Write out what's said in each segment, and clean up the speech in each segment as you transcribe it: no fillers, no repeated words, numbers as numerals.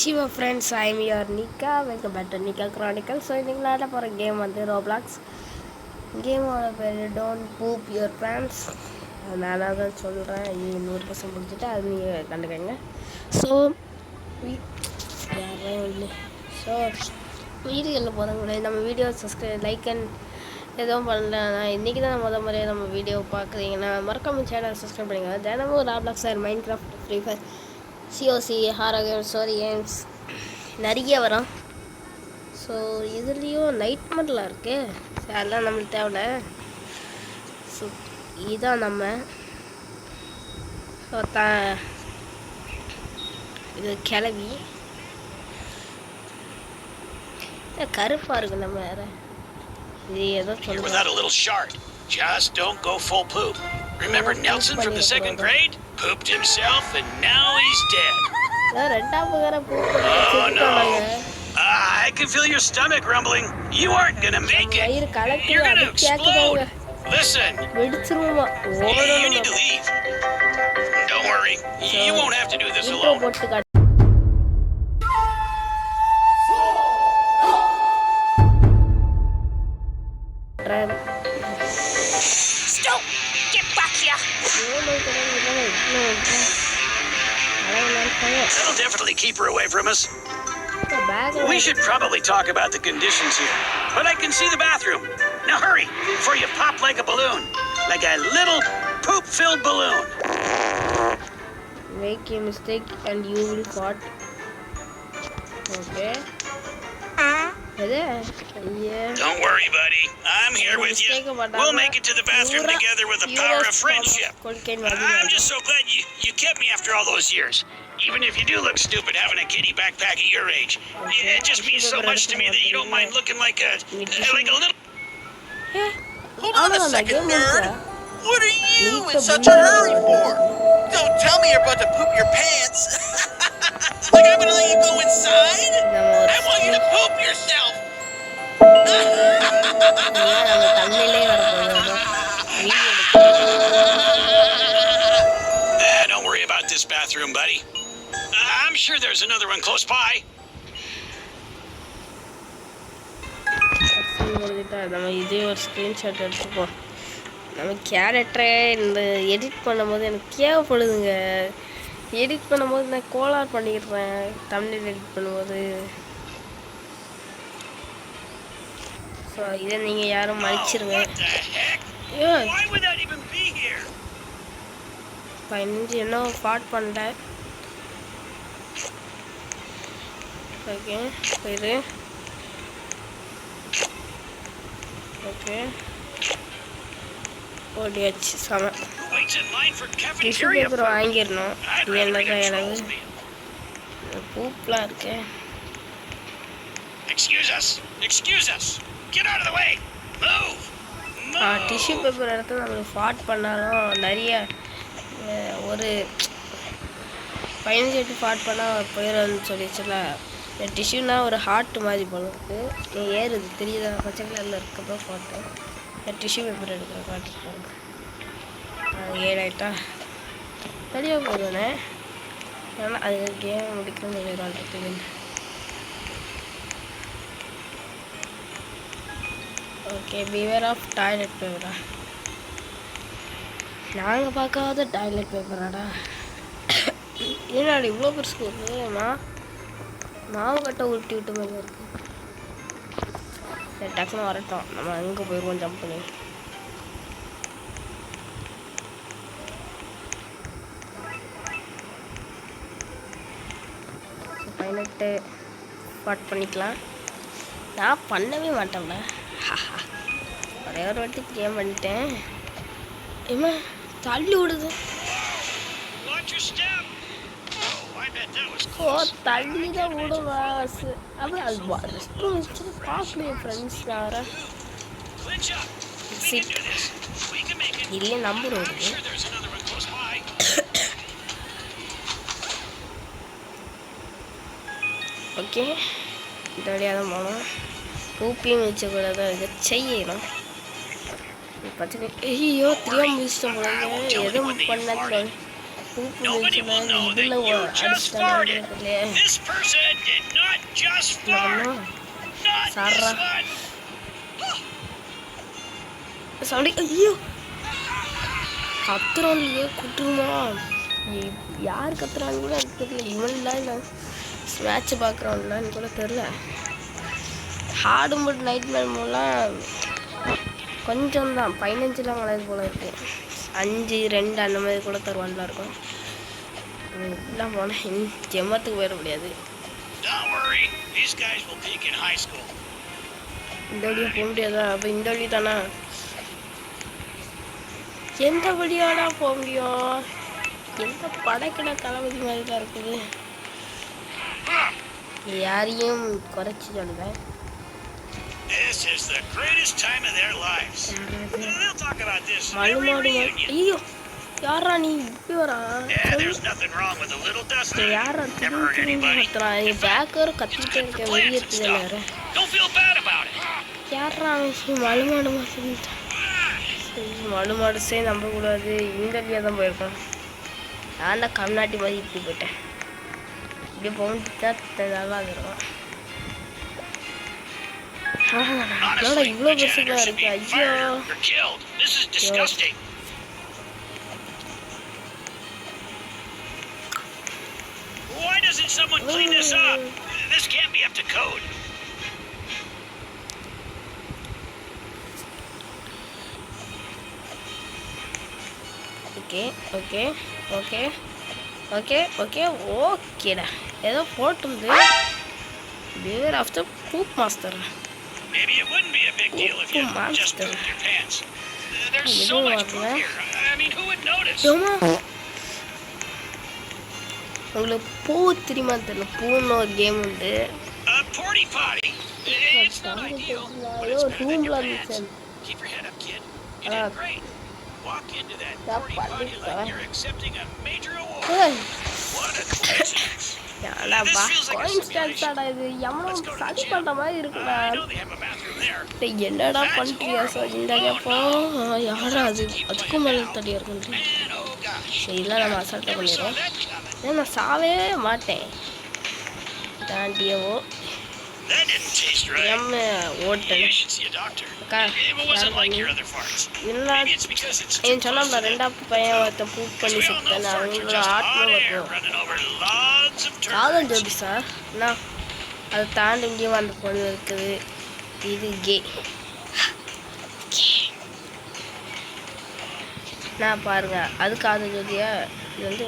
Chiva friends, I am your Nika. Welcome back to Nika Chronicles. So, in the for a game on the Roblox. Game on a don't poop your pants. And another children, you know, so, நம்ம video subscribe like and எதுவும் பண்ணல இன்றைக்கி தான் முறையாக நம்ம video பார்க்குறீங்கன்னா மறக்காம channel subscribe பண்ணிங்க தினமும் Roblox and Minecraft free fire COC horror games story games நிறைய வரும். ஸோ இதுலேயும் நைட் மோட்லாம் இருக்குது. ஸோ அதெல்லாம் நம்மளுக்கு தேவையில்ல. ஸோ இதுதான் நம்ம இது கிளவி கருப்பா இருக்கு. நம்ம வேற இது ஏதோ சொல்லுங்க. Just don't go full poop. Remember Nelson from the second grade? Pooped himself and now he's dead. Oh no. I can feel your stomach rumbling. You aren't gonna make it. You're gonna explode. Listen. You need to leave. Don't worry. You won't have to do this alone. Stop! Get back here! That'll definitely keep her away from us. We should probably talk about the conditions here. But I can see the bathroom. Now hurry, before you pop like a balloon. Like a little poop-filled balloon. Make a mistake and you will caught. Okay. Yeah. Don't worry, buddy. I'm here with you. We'll make it to the bathroom together with the power of friendship. I'm just so glad you kept me after all those years. Even if you do look stupid having a kitty backpack at your age. It just means so much to me that you don't mind looking like a little... Hold on a second, nerd. What are you in such a hurry for? Don't tell me you're about to poop your pants. Like I'm gonna let you go inside? I want you to poop yourself. Don't worry about this bathroom, buddy. I'm sure there's another one close by. நம்ம இதே ஒரு screenshot எடுத்துப்போம். நம்ம கேரக்டரை இந்த edit பண்ணும்போது எனக்கு தேவைப்படுதுங்க. எடிட் பண்ணும்போது நான் கோளார் பண்ணிடுறேன். தமிழில் எடிட் பண்ணும்போது. ஸோ இதை நீங்கள் யாரும் மன்னிச்சிருங்க. பதினஞ்சு இன்னும் ஸ்டார்ட் பண்ணிட்டேன். ஓகே போயிடு. ஓகே ஓடியாச்சு. சம டிஷ்யூ பேப்பர் வாங்கிடணும். இது என்னக்கா எனக்கு பூப்பெலாம் இருக்கு. டிஷ்யூ பேப்பர் எடுத்து நம்மளுக்கு ஃபாட் பண்ணாலும் நிறைய ஒரு 15 ஃபாட் பண்ணால் போயிடும்னு சொல்லிச்சுல. டிஷ்யூனா ஒரு ஹார்ட் மாதிரி போனதுக்கு ஏறுது தெரியுதா? பச்சை கலரில் இருக்கப்போ ஃபாட்டு டிஷ்யூ பேப்பர் எடுக்கிற காட்டு போங்க. 7 ஆகிட்டா தெளிவாக போதுண்ணே. ஏன்னா அது கேம் முடிக்கணும்னு விளையாடுறதுக்கு. ஓகே பிவேர் ஆஃப் டாய்லெட் பேப்பரா? நாங்கள் பார்க்காத டாய்லெட் பேப்பராடா. ஏன்னாடி இவ்வளோ பெருசு இருக்குமா? மாவு கட்டை உருட்டி விட்டு மாதிரி இருக்குது. சரி டக்குன்னு வரட்டும். நம்ம அங்கே போயிடுவோம் ஜம்ப் பண்ணி. பதினெட்டு ஸ்பாட் பண்ணிக்கலாம். நான் பண்ணவே மாட்டேன்ல. ஒரே ஒரு வாட்டி கேம் பண்ணிட்டேன். ஏமா தள்ளி விடுது. ஓ தள்ளி தான் விடுவா. அப்படி அது பார்க்கலையே ஃப்ரெண்ட்ஸ். வேறு இல்லையே நம்பர் வருது. ஓகே இந்த வழியாக தான் போகணும். பூப்பியும் வச்சக்கூடாது. இதை செய்யணும். பச்சை ஐயோ தெரியாமல் முடிச்சிட்டோம். எதுவும் பண்ணாது. Nobody will know that you just farted. This person did not just fart. Not this one. Sound ஐயோ கத்துறான்லையே குட்டுமா யார் கத்துறான்னு கூட எனக்கு தெரியல இவன்லாம் இல்லை மேட்ச் பார்க்குறவன்லான்னு கூட தெரில ஹார்டு மோட் நைட் மேல் மூலம் கொஞ்சம் தான் 15 வளர்ந்து போல இருக்குது 5, 2 அந்த மாதிரி கூட தருவான்லாம் இருக்கும் இப்படிலாம் போனால் ஜெம்மத்துக்கு போயிட முடியாது இந்த வழியாக போக முடியாதா அப்போ இந்த வழி தானே எந்த வழியாடா போக முடியும் எந்த படைக்கடை தளபதி மாதிரி தான் இருக்குது யாரையும் குறைச்சி சொல்லுவேன் ஐயோ யாரா நீ இப்படி வரா யாரா திரும்பி பேக்கர் கத்திட்டே இருக்க வெளியேற்றுது வேற யாரா மழுமாடு மாதிரி மழுமாடு நம்பக்கூடாது இந்த வழியாக தான் போயிருக்கோம் நான் தான் கம்நாட்டி மாதிரி இப்படி போயிட்டேன் இப்படி போகும்போது நல்லா இருக்கும் இவ்வளோ பெருசுதான் இருக்கு ஐயோ Why doesn't someone clean this up? This can't be up to code. ஓகேடா ஏதோ போட்டுருந்து beware of the poop master. Maybe it wouldn't be a big deal if you just pooped your pants. There's so much poop here. I mean, who would notice? உங்களுக்கு பூ தெரியுமா தெரியல பூன்னு ஒரு game உண்டு porty potty. It's not ideal, but it's better than your pants. Keep your head up, kid. You did great. Walk into that porty potty like you're accepting a major award. What a coincidence. யாரா coincidence ஆடா இது எவனோ சதி பண்ற மாதிரி இருக்குடா என்னடா பண்றியா சார் இந்த கேப்போ யாரா அதுக்கும் மேல தடியா இருக்கு இதெல்லாம் நம்ம அசால்ட்டாக பண்ணிடுறோம் ஏன்னா நான் சாவே மாட்டேன் தாண்டியவோ எம்ம ஓட்டேன் அக்கா என்ன என் சொன்னா ரெண்டாவது பையன் ஒருத்த பூக் பண்ணி சுத்தேன் அவங்களோட ஆத்மா வரும் காதல் ஜோடி சார் என்ன அதை தாண்டி இங்கேயும் அந்த பொண்ணு இருக்குது இது கே நான் பாருங்க அது காதல் ஜோதியா இது வந்து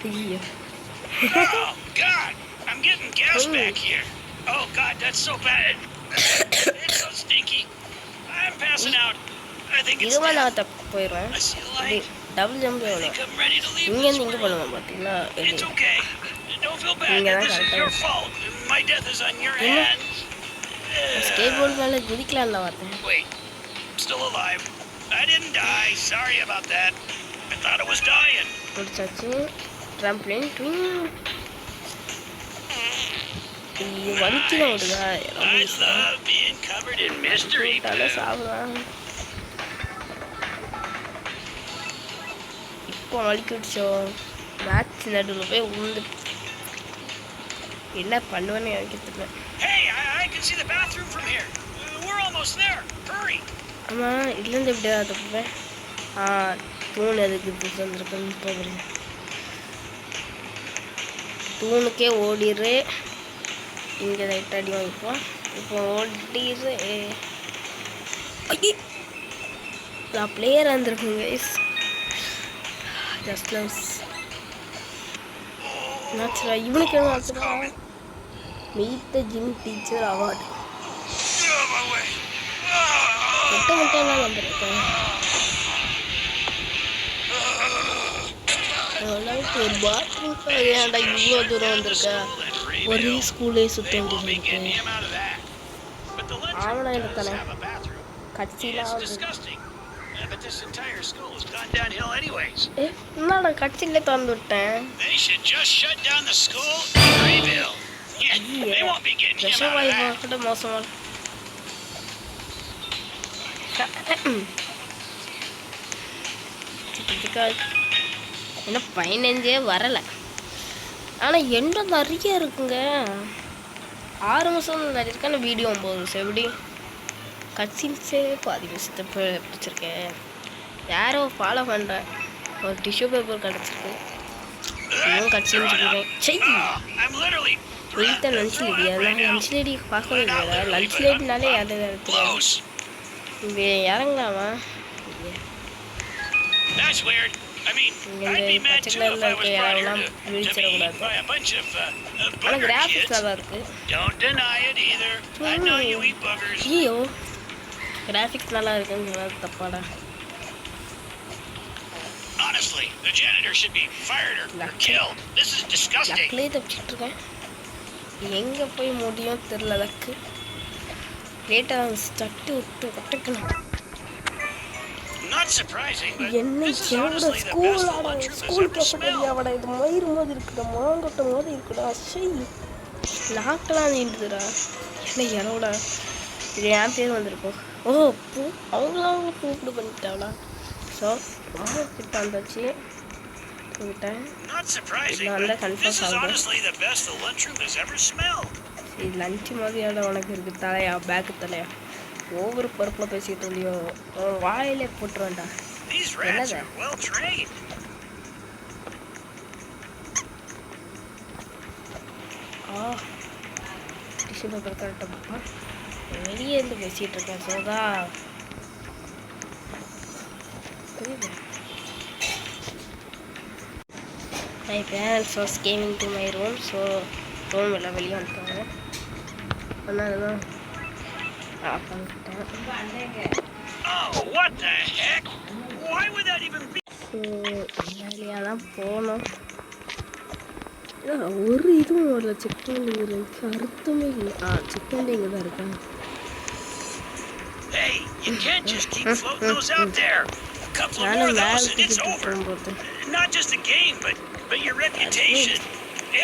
ஐயோ I'm getting gas back here. Oh God, that's so bad. It's so stinky. I'm passing out. I think it's இதுவா நான் தப்பு போயிடுவேன் டபுள் ஜம்ப் எவ்வளோ இங்கேருந்து இங்கே பண்ணுவேன் பார்த்தீங்களா It's okay. Don't feel bad. This is your fault. My death is on your hands. Skateboard மேலே குதிக்கலாம்ல பார்த்தேன் Wait, I'm still alive. I didn't die. Sorry about that. I thought I was dying. முடிச்சாச்சு trampoline ட்விங் வலிக்கலாம் விடுதா தலை சாப்பிடுவேன் இப்போ வலிக்க விடுச்சோ match நடுவில் போய் உந்து என்ன பண்ணுவேன்னு எனக்கு தெரியல ஆமாம் இதுலேருந்து எப்படியா தப்புவேன் தூண் எதுக்கு வந்துருக்குன்னு போகிறேன் தூணுக்கே ஓடிடு இங்கே லைட் அடி வாங்கிப்போம் இப்போ ஓடிடு நான் பிளேயராக இருந்திருக்குங்க ஜஸ்ட் நைஸ் என்னாச்சுடா இவனுக்கு என்ன ஆச்சுடா meet the gym teacher award மட்டும் வந்திருக்கேன் ஒரு பாத்ரூம் ஏன்டா இவ்வளோ தூரம் வந்திருக்க ஒரே ஸ்கூலே சுத்த வேண்டியது ஆவணம் எடுத்தானே கட்சிலாம் என்னடா கட்சியிலே திறந்து விட்டேன் விஷவாயு கூட மோசமாக இன்னும் 15 வரலை. ஆனால் என்ன நிறைய இருக்குங்க. 6 நிமிஷம் நிறைய இருக்கு. ஆனால் வீடியோ 9 நிமிஷம். எப்படி கட்சின்ஸே பாதி விஷயத்தை பிடிச்சிருக்கேன். யாரோ ஃபாலோ பண்ணுறேன். ஒரு டிஷ்யூ பேப்பர் கிடச்சிருக்கு. இன்னும் கட்சின்னு சொல்லுவேன். சரி வெயிட்ட லஞ்ச் லேடி. அதெல்லாம் லஞ்ச் லேடி பார்க்கவே இல்லை. லஞ்ச் லேடினாலே யாரும் தெரியாது. இங்கே இறங்கலாமா? இந்த பச்சை கலரில் இருக்க யாரெல்லாம் விழிச்சிடக்கூடாது. ஆனால் கிராஃபிக்ஸ் நல்லா இருக்கு. ஐயோ கிராஃபிக்ஸ் நல்லா இருக்குன்னு சொன்னது தப்பாடா. Honestly, the janitor should be fired or killed. This is disgusting. லக்லே தப்பிச்சிட்டு இருக்கேன். எங்கே போய் முடியும் தெரியல. லக்கு லேட்டாக சட்டு விட்டு கட்டுக்கணும். Not surprising, but என்ன this is honestly the best the lunchroom has ever smelled. இது மயிறு மாதிரி இருக்குடா. மாங்கொட்டை மாதிரி இருக்குடா. சரி நாக்கெல்லாம் நீண்டுதுடா. என்ன இறவுடா. இது என் பேர் வந்திருக்கும். ஓ பூ அவங்களாம் கூப்பிட்டு பண்ணிட்டாங்களா? ஸோ ரொம்ப கிட்ட வந்தாச்சு. Not surprising, but this is honestly the best the lunchroom has ever smelled. இது லஞ்சு மாதிரியான உனக்கு இருக்கு. தலையா பேக்கு தலையா ஒவ்வொரு பொறுப்பில் பேசிட்டு இருந்தியோ வாயிலே போட்டுருவேன்டா. These rats are well trained. Tissue paper கரெக்டாக வெளியே இருந்து பேசிகிட்டு இருக்கேன். சோதா புரியுது. My parents was gaming to my room. So room எல்லாம் வெளியே வந்துட்டாங்க. அதனால தான் ஆஃப் பண்ணிட்டேன். Oh, what the heck? Why would that even be? வெளியாக தான் போனோம். ஒரு இதுவும் வரல. செக் பண்ணி இருக்கு அர்த்தமே இல்லை. செக் பண்ணி இங்கே தான் இருக்காங்க. Hey, you can't just keep floating those out there. A couple more of those and it's over. Not just the game, but your reputation.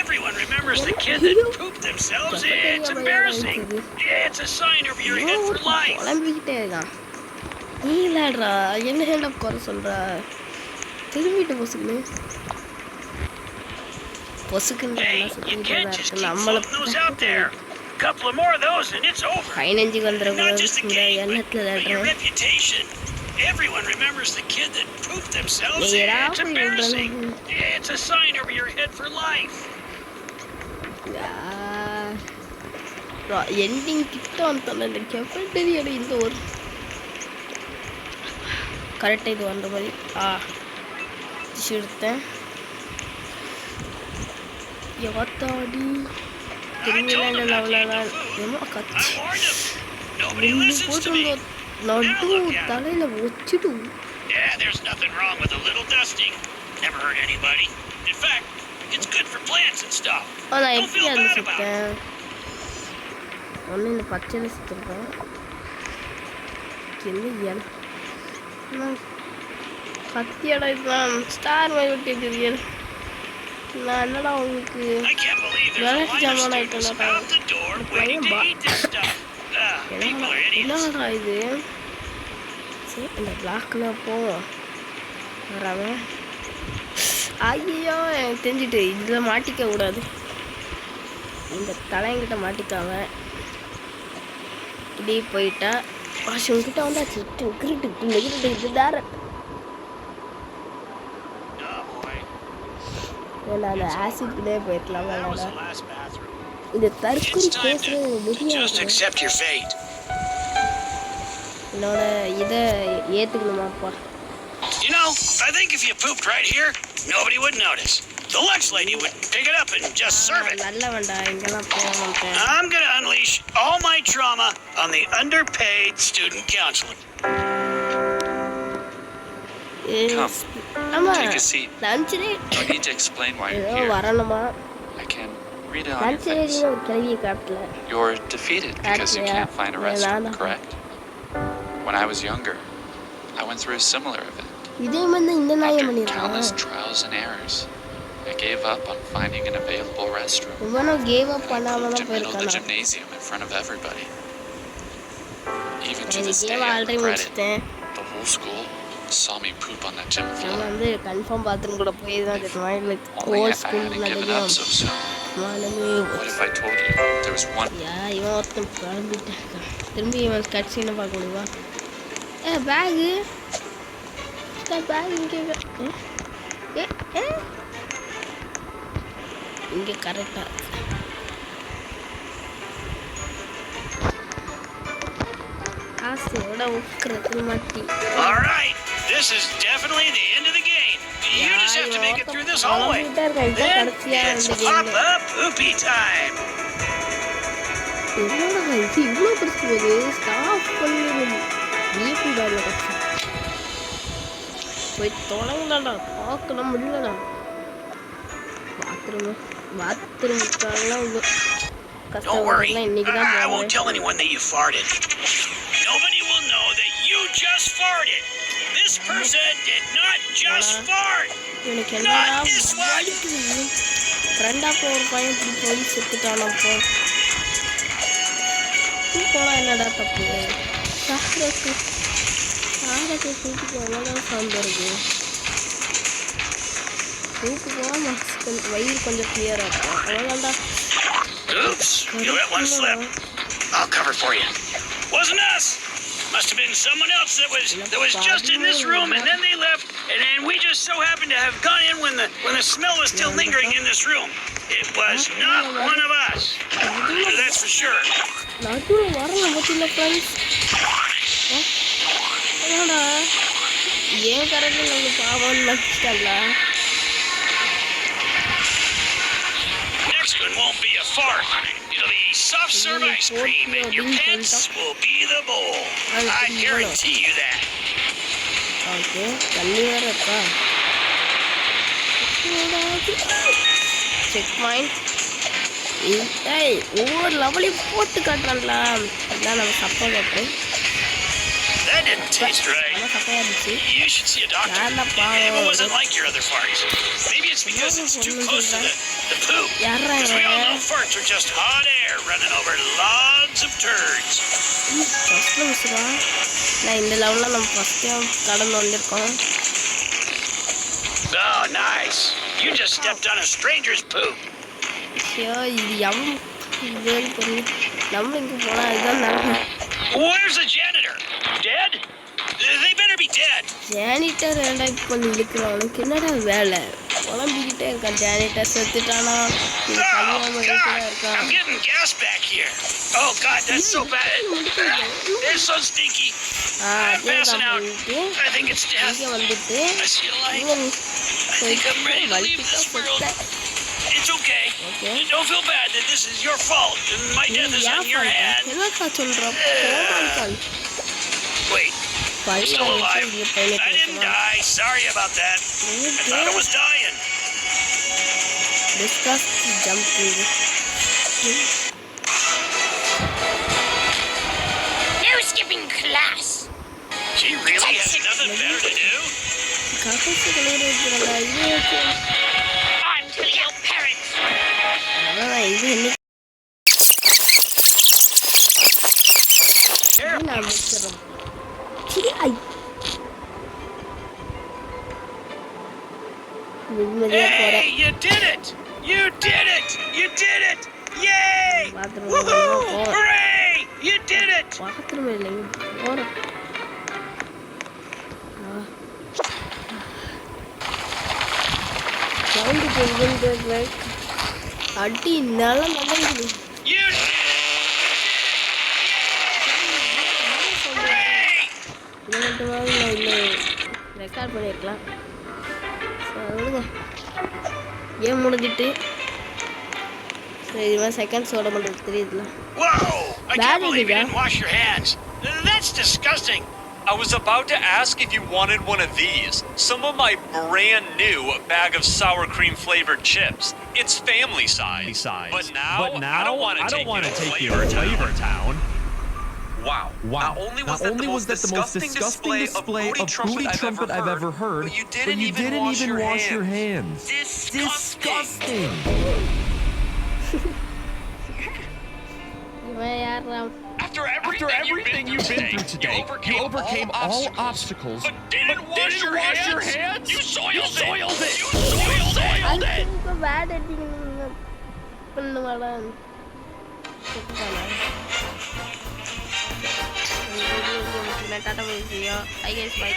Everyone remembers the kid that pooped themselves. It's embarrassing. It's a sign over your head for life. குழம்பிக்கிட்டே இருக்கான். நீ இல்லாடுறா என்ன குறை சொல்கிறா. திரும்பிட்டு பொசுக்குன்னு பொசுக்குன்னு நம்மளை 15 வந்துடக்கூடாது எண்ணத்தில் Everyone remembers the kid that pooped themselves. It's embarrassing. It's a sign over your head for life. Ending கிட்ட வந்துட்டோம். இந்த கெஃபெட்டேரியால இந்த ஒரு கரெக்டாக இது வந்த மாதிரி டிஷ் எடுத்தேன். எவத்தாடி திரும்பிலாம் இல்லை. அவ்வளோதான் ஏமா கச்சி போட்டு நடு தலையில் வச்சுட்டு. Yeah, there's nothing wrong with a little dusting. Never hurt anybody. In fact, it's good for plants and stuff. நான் எப்படி அதை சுத்தேன்? ஒன்று இந்த பச்சையில் சுற்றிருக்கேன். நான் கத்தியடா இதுதான் ஸ்டார் மாதிரி விட்டு தெரியல. நான் என்னடா உங்களுக்கு விளையாட்டு ஜாமான ஆகிட்டேன்டா. என்னடா இது? சரி இந்த பிளாக்கில் போவோம் வராமல். ஐயோ எனக்கு தெரிஞ்சுட்டு இதில் மாட்டிக்க கூடாது. இந்த தலையங்கிட்ட மாட்டிக்காம இப்படி போயிட்டா வாஷுங்கிட்ட வந்தாச்சு. கிரிட்டு இது டேரக்ட். ஏன்னா அந்த ஆசிட்கிட்டே போயிருக்கலாம். இந்த தற்கொலை பேசுறது முடியாது. என்னோட இதை ஏற்றுக்கணுமாப்பா. You know, I think if you pooped right here, nobody would notice. The lunch lady would pick it up and just serve it. நல்லவன்டா இங்கெல்லாம் போக மாட்டேன். I'm going to unleash all my trauma on the underpaid student counselor. Come, take a seat. I need to explain why you're here. I can read it on your face. You're defeated because you can't find a restroom, correct? When I was younger, I went through a similar event. After countless trials and errors, I gave up on finding an available restroom. I moved to middle the gymnasium in front of everybody. Even to this day, I regret it. The whole school saw me poop on that gym floor. நான் வந்து confirm bathroom கூட போய் தான் தெரியுமா like Only old I school hadn't given up so soon. What if I told you there was one? இவன் ஒருத்தன் குழம்பிட்டாங்க திரும்பி இவன் கட்சின்னு பார்க்க முடியுமா பேகு பேக் இங்கே கரெக்டாக காசோட உட்கிறது மாட்டி All right, this is definitely the end of the game. You just have to make it through this hallway. Then it's pop-up poopy time. என்னடா இது இவ்வளோ பெருசு போகுது ஸ்டாப் பண்ணிடுது பிபி பாருங்க கட்சி போய் தொடங்கலாம்டா பார்க்கலாம் முடியலடா பாத்ரூமுக்காகலாம் Don't worry, இன்னைக்கு தான் I won't tell anyone that you farted. Nobody will know that you just farted. This person did not just fart. எனக்கு என்னடா ஃப்ரெண்டா ஒரு பையன் இப்படி போய் செத்துட்டானப்போ போனால் என்னடா தப்பு சாப்பிட்றதுக்கு சூப்புக்கு எவ்வளோ சவுண்ட் வருது சூப்பு போனால் வயிறு கொஞ்சம் கிளியராக இருக்கும் அவ்வளோதான்டா Oops, you let one slip. I'll cover for you. Wasn't us. Must have been someone else that was just in this room, and then they left, and then we just so happened to have gone in when the smell was still lingering in this room. It was not one of us. That's for sure. நடுவில் வரல பற்றில friends என்னடா ஏன் கரெக்டாக நம்ம பாவம்னு நினச்சிட்டாங்களா Next one won't be a fart. It'll be soft serve ice cream, and your pants will be the bowl. I guarantee you that. Okay தண்ணி வேறு இருக்கா செக் பாயிண்ட் ஒவ்வொரு லெவலையும் போட்டு காட்டுறாங்களா அதுதான் நம்ம சப்பை காட்டுறேன் That didn't taste right. சப்பையாக இருந்துச்சு You should see a doctor. It wasn't like your other farts. Maybe it's because it's too close to the poop. Because we all know farts are just hot air running over lots of turds. First மிஸ்ஸுடா நான் இந்த லெவலில் நம்ம first time கடந்து வந்திருக்கோம் Oh, nice. You just stepped on a stranger's poop. ஐயோ இது இது பெரிய நம்ம இங்கே போனால் இதுதான் நடக்கும் Where's the janitor? Dead? They better be dead. Janitor ஏன்டா இப்போ நீ இருக்கிறவனுக்கு என்னடா வேலை உடம்பிக்கிட்டே இருக்கான் janitor செத்துட்டானா Oh, God. I'm getting gas back here. Oh, God, that's so bad. It's so stinky. I'm passing out. I think it's death. இங்கே வந்துட்டு I see a light. I think I'm ready to leave this world. It's okay. Don't feel bad that this is your fault and my death is on your hands. என்னக்கா சொல்கிறோம் Wait, I'm still alive. I didn't die. Sorry about that. I thought I was dying. Discuss jumping. No skipping class. She really has nothing better to do? I'm telling your parents. Hey, you did it! You did it! You did it! Yay! Woohoo! Hooray! You did it! அடி நல்லா நடக்குது You did it! Hooray! இது மட்டுமாவது நான் இன்னும் record பண்ணியிருக்கலாம் சொல்லுங்க game முடிஞ்சிட்டு சரி இது மாதிரி செகண்ட்ஸ் ஓட பண்ணுறது தெரியுதுல Whoa! I can't believe you didn't wash your hands. That's disgusting. I was about to ask if you wanted one of these. Some of my brand new bag of sour cream flavored chips. It's family size. But now I don't want to take you to Flavor Town. Wow. Not only was that the most disgusting display of booty trumpet I've ever heard, but you didn't even wash your hands. Disgusting. இவன் யாரா After After everything you've been through today, you overcame all obstacles, but didn't wash your hands? You soiled it! You soiled it! bad ending பண்ணுவாடா tata bye I guess by